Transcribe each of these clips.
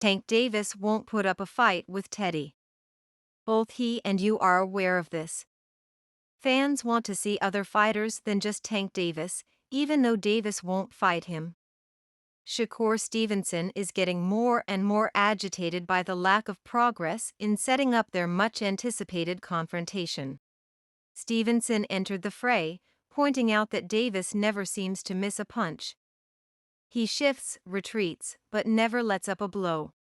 Tank Davis won't put up a fight with Teddy. Both he and you are aware of this. Fans want to see other fighters than just Tank Davis, even though Davis won't fight him. Shakur Stevenson is getting more and more agitated by the lack of progress in setting up their much-anticipated confrontation. Stevenson entered the fray, pointing out that Davis never seems to miss a punch. He shifts, retreats, but never lets up a blow.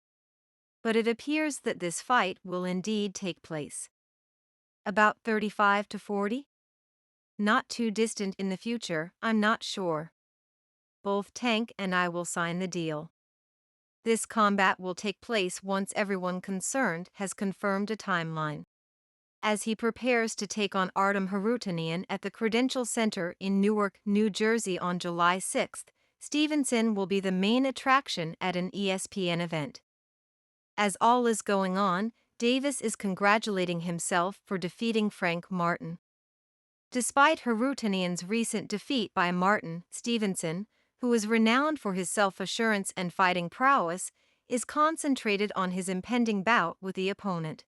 But it appears that this fight will indeed take place. About 35 to 40? Not too distant in the future, I'm not sure. Both Tank and I will sign the deal. This combat will take place once everyone concerned has confirmed a timeline. As he prepares to take on Artem Harutanian at the Credential Center in Newark, New Jersey on July 6, Stevenson will be the main attraction at an ESPN event. As all is going on, Davis is congratulating himself for defeating Frank Martin. Despite Harutanian's recent defeat by Martin, Stevenson, who is renowned for his self-assurance and fighting prowess, is concentrated on his impending bout with the opponent.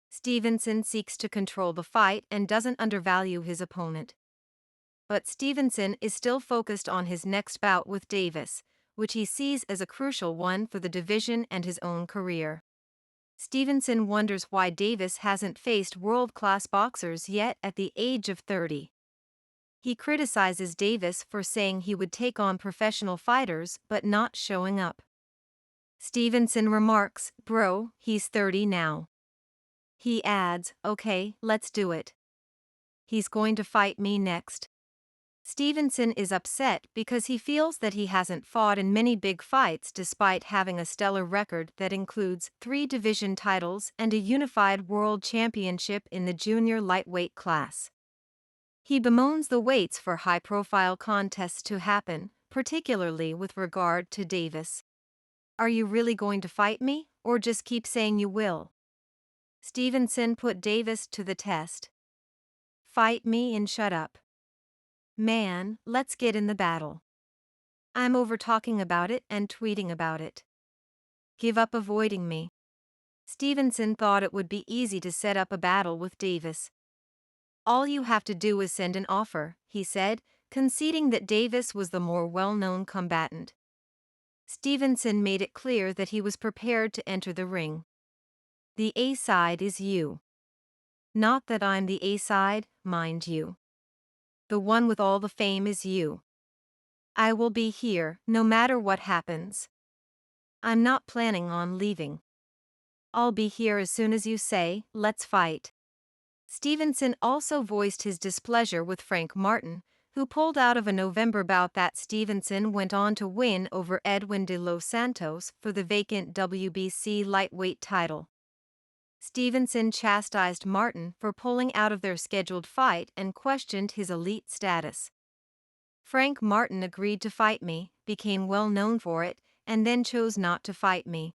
Stevenson seeks to control the fight and doesn't undervalue his opponent. But Stevenson is still focused on his next bout with Davis, which he sees as a crucial one for the division and his own career. Stevenson wonders why Davis hasn't faced world-class boxers yet at the age of 30. He criticizes Davis for saying he would take on professional fighters but not showing up. Stevenson remarks, "Bro, he's 30 now." He adds, "Okay, let's do it. He's going to fight me next." Stevenson is upset because he feels that he hasn't fought in many big fights despite having a stellar record that includes 3 division titles and a unified world championship in the junior lightweight class. He bemoans the waits for high-profile contests to happen, particularly with regard to Davis. "Are you really going to fight me, or just keep saying you will?" Stevenson put Davis to the test. "Fight me and shut up. Man, let's get in the battle. I'm over talking about it and tweeting about it. Give up avoiding me." Stevenson thought it would be easy to set up a battle with Davis. "All you have to do is send an offer," he said, conceding that Davis was the more well-known combatant. Stevenson made it clear that he was prepared to enter the ring. "The A-side is you. Not that I'm the A-side, mind you. The one with all the fame is you. I will be here, no matter what happens. I'm not planning on leaving. I'll be here as soon as you say, 'Let's fight.'" Stevenson also voiced his displeasure with Frank Martin, who pulled out of a November bout that Stevenson went on to win over Edwin de Los Santos for the vacant WBC lightweight title. Stevenson chastised Martin for pulling out of their scheduled fight and questioned his elite status. "Frank Martin agreed to fight me, became well known for it, and then chose not to fight me.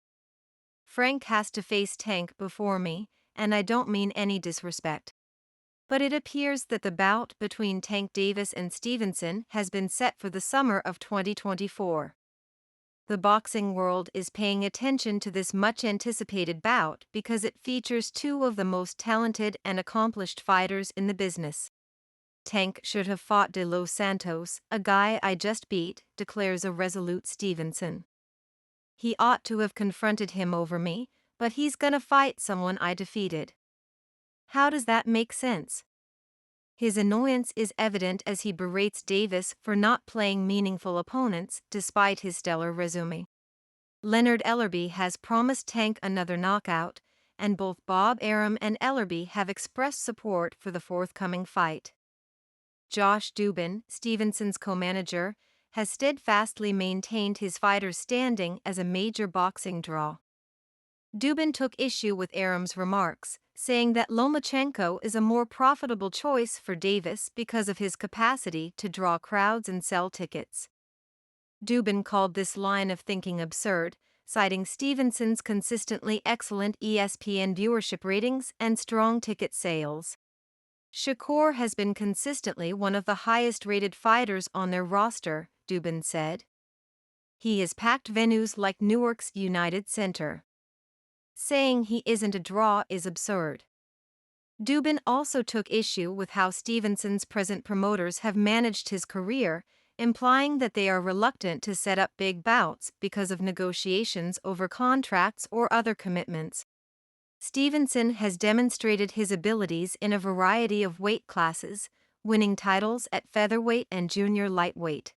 Frank has to face Tank before me, and I don't mean any disrespect. But it appears that the bout between Tank Davis and Stevenson has been set for the summer of 2024. The boxing world is paying attention to this much-anticipated bout because it features 2 of the most talented and accomplished fighters in the business. Tank should have fought de Los Santos, a guy I just beat," declares a resolute Stevenson. "He ought to have confronted him over me, but he's gonna fight someone I defeated. How does that make sense?" His annoyance is evident as he berates Davis for not playing meaningful opponents despite his stellar resume. Leonard Ellerbe has promised Tank another knockout, and both Bob Arum and Ellerbe have expressed support for the forthcoming fight. Josh Dubin, Stevenson's co-manager, has steadfastly maintained his fighter's standing as a major boxing draw. Dubin took issue with Arum's remarks, saying that Lomachenko is a more profitable choice for Davis because of his capacity to draw crowds and sell tickets. Dubin called this line of thinking absurd, citing Stevenson's consistently excellent ESPN viewership ratings and strong ticket sales. "Shakur has been consistently one of the highest-rated fighters on their roster," Dubin said. He has packed venues like Newark's United Center. Saying he isn't a draw is absurd. Dubin also took issue with how Stevenson's present promoters have managed his career, implying that they are reluctant to set up big bouts because of negotiations over contracts or other commitments. Stevenson has demonstrated his abilities in a variety of weight classes, winning titles at featherweight and junior lightweight.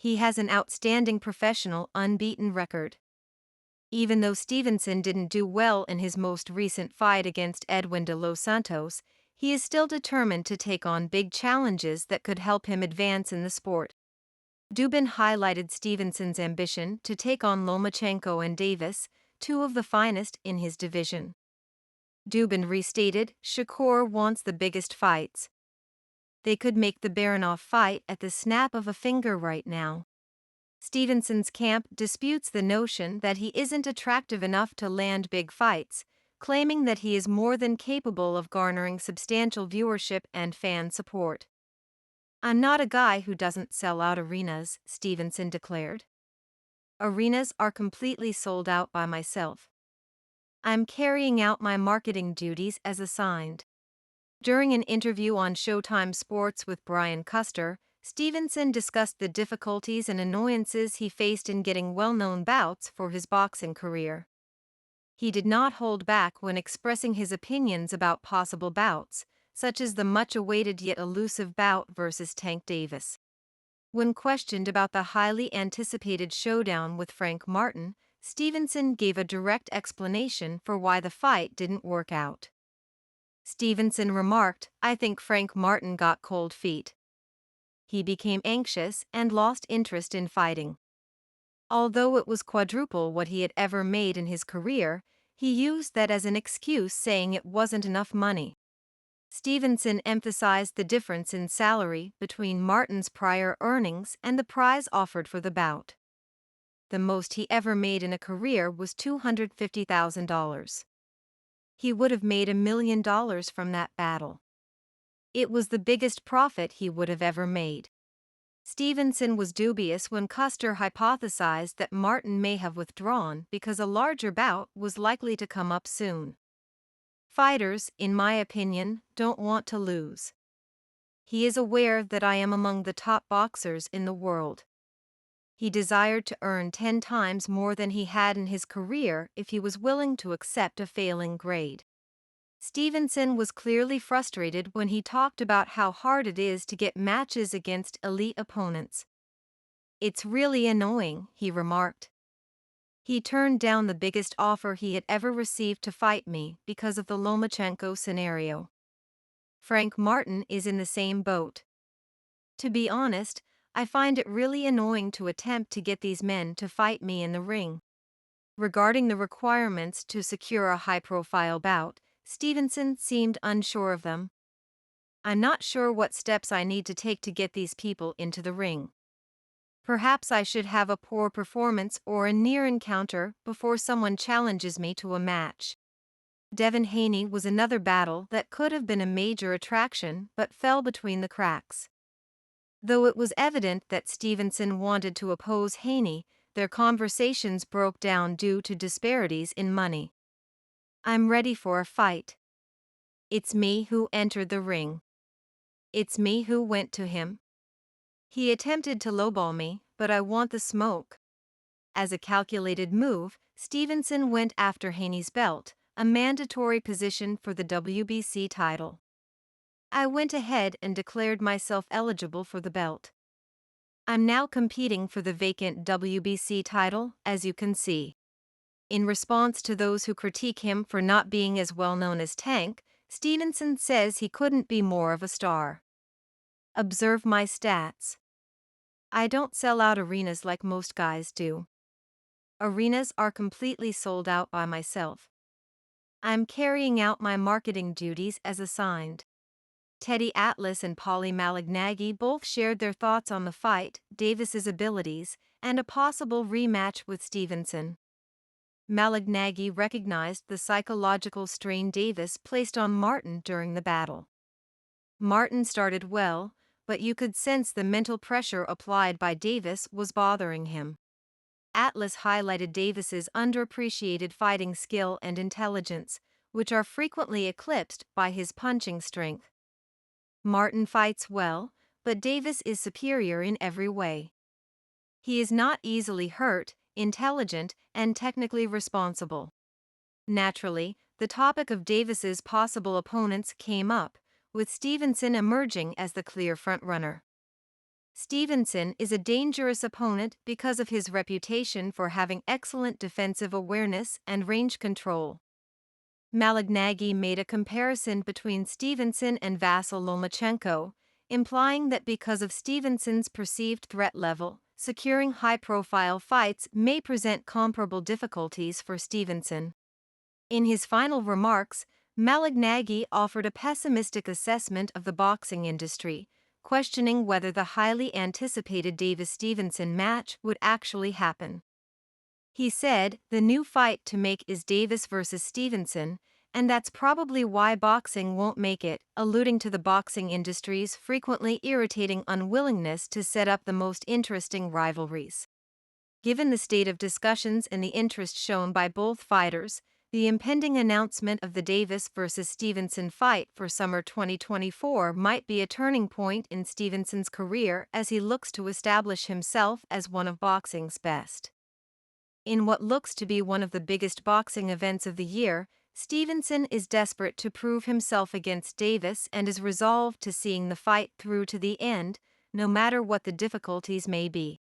He has an outstanding professional unbeaten record. Even though Stevenson didn't do well in his most recent fight against Edwin de los Santos, he is still determined to take on big challenges that could help him advance in the sport. Dubin highlighted Stevenson's ambition to take on Lomachenko and Davis, two of the finest in his division. Dubin restated, Shakur wants the biggest fights. They could make the Baronov fight at the snap of a finger right now. Stevenson's camp disputes the notion that he isn't attractive enough to land big fights, claiming that he is more than capable of garnering substantial viewership and fan support. I'm not a guy who doesn't sell out arenas, Stevenson declared. Arenas are completely sold out by myself. I'm carrying out my marketing duties as assigned. During an interview on Showtime Sports with Brian Custer, Stevenson discussed the difficulties and annoyances he faced in getting well-known bouts for his boxing career. He did not hold back when expressing his opinions about possible bouts, such as the much-awaited yet elusive bout versus Tank Davis. When questioned about the highly anticipated showdown with Frank Martin, Stevenson gave a direct explanation for why the fight didn't work out. Stevenson remarked, I think Frank Martin got cold feet. He became anxious and lost interest in fighting. Although it was quadruple what he had ever made in his career, he used that as an excuse, saying it wasn't enough money. Stevenson emphasized the difference in salary between Martin's prior earnings and the prize offered for the bout. The most he ever made in a career was $250,000. He would have made $1 million from that battle. It was the biggest profit he would have ever made. Stevenson was dubious when Custer hypothesized that Martin may have withdrawn because a larger bout was likely to come up soon. Fighters, in my opinion, don't want to lose. He is aware that I am among the top boxers in the world. He desired to earn 10 times more than he had in his career if he was willing to accept a failing grade. Stevenson was clearly frustrated when he talked about how hard it is to get matches against elite opponents. It's really annoying, he remarked. He turned down the biggest offer he had ever received to fight me because of the Lomachenko scenario. Frank Martin is in the same boat. To be honest, I find it really annoying to attempt to get these men to fight me in the ring. Regarding the requirements to secure a high-profile bout, Stevenson seemed unsure of them. I'm not sure what steps I need to take to get these people into the ring. Perhaps I should have a poor performance or a near encounter before someone challenges me to a match. Devin Haney was another battle that could have been a major attraction but fell between the cracks. Though it was evident that Stevenson wanted to oppose Haney, their conversations broke down due to disparities in money. I'm ready for a fight. It's me who entered the ring. It's me who went to him. He attempted to lowball me, but I want the smoke. As a calculated move, Stevenson went after Haney's belt, a mandatory position for the WBC title. I went ahead and declared myself eligible for the belt. I'm now competing for the vacant WBC title, as you can see. In response to those who critique him for not being as well known as Tank, Stevenson says he couldn't be more of a star. Observe my stats. I don't sell out arenas like most guys do. Arenas are completely sold out by myself. I'm carrying out my marketing duties as assigned. Teddy Atlas and Polly Malignaggi both shared their thoughts on the fight, Davis's abilities, and a possible rematch with Stevenson. Malignaggi recognized the psychological strain Davis placed on Martin during the battle. Martin started well, but you could sense the mental pressure applied by Davis was bothering him. Atlas highlighted Davis's underappreciated fighting skill and intelligence, which are frequently eclipsed by his punching strength. Martin fights well, but Davis is superior in every way. He is not easily hurt, intelligent, and technically responsible. Naturally, the topic of Davis's possible opponents came up, with Stevenson emerging as the clear frontrunner. Stevenson is a dangerous opponent because of his reputation for having excellent defensive awareness and range control. Malignaggi made a comparison between Stevenson and Vasyl Lomachenko, implying that because of Stevenson's perceived threat level, securing high-profile fights may present comparable difficulties for Stevenson. In his final remarks, Malignaggi offered a pessimistic assessment of the boxing industry, questioning whether the highly anticipated Davis-Stevenson match would actually happen. He said, "The new fight to make is Davis versus Stevenson, and that's probably why boxing won't make it," alluding to the boxing industry's frequently irritating unwillingness to set up the most interesting rivalries. Given the state of discussions and the interest shown by both fighters, the impending announcement of the Davis versus Stevenson fight for summer 2024 might be a turning point in Stevenson's career as he looks to establish himself as one of boxing's best. In what looks to be one of the biggest boxing events of the year, Stevenson is desperate to prove himself against Davis and is resolved to seeing the fight through to the end, no matter what the difficulties may be.